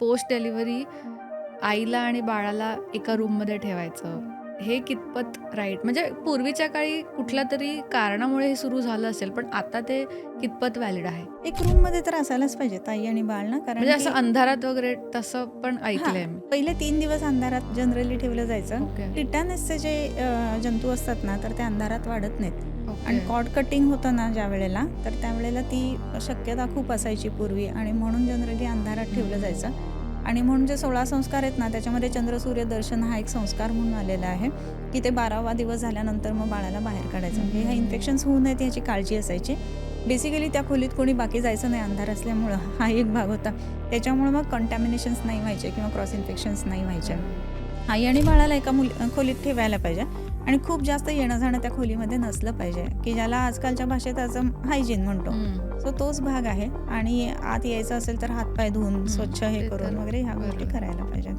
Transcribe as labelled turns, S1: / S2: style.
S1: Post delivery आईला आणि बाळाला एका रूममध्ये ठेवायचं. हे कितपत राईट? म्हणजे पूर्वीच्या काळी कुठल्यातरी कारणामुळे हे सुरू झालं असेल, पण आता ते कितपत व्हॅलिड आहे?
S2: एक रूममध्ये तर असायलाच पाहिजे ताई आणि बाळ ना, कारण
S1: म्हणजे असं
S2: की
S1: अंधारात वगैरे तसं पण
S2: हां,
S1: ऐकलंय मी.
S2: पहिले 3 दिवस अंधारात जनरली ठेवलं जायचं.
S1: ओके.
S2: टिटॅनसचे जे जंतू असतात ना, तर ते अंधारात वाढत नाहीत आणि
S1: ओके.
S2: कॉर्ड कटिंग होतं ना ज्यावेळेला, तर त्यावेळेला ती शक्यता खूप असायची पूर्वी आणि म्हणून जनरली अंधारात ठेवलं जायचं. आणि म्हणून जे 16 संस्कार आहेत ना, त्याच्यामध्ये चंद्र-सूर्य दर्शन हा एक संस्कार म्हणून आलेला आहे, की ते 12वा दिवस झाल्यानंतर मग बाळाला बाहेर काढायचं. म्हणजे ह्या इन्फेक्शन्स होऊ नयेत याची काळजी असायची. बेसिकली त्या खोलीत कोणी बाकी जायचं नाही अंधार असल्यामुळं, हा एक भाग होता. त्याच्यामुळे मग कंटॅमिनेशन्स नाही व्हायचे किंवा क्रॉस इन्फेक्शन्स नाही व्हायचे. आई आणि बाळाला एका खोलीत ठेवायला पाहिजे आणि खूप जास्त येणं-जाणं त्या खोलीमध्ये नसलं पाहिजे, की ज्याला आजकालच्या भाषेत असं हायजीन म्हणतो. सो तोच भाग आहे आणि आत यायचं असेल तर हातपाय धुवून, स्वच्छ हे
S1: ते
S2: करून
S1: तर
S2: वगैरे ह्या गोष्टी
S1: बरोबर.
S2: करायला पाहिजेत.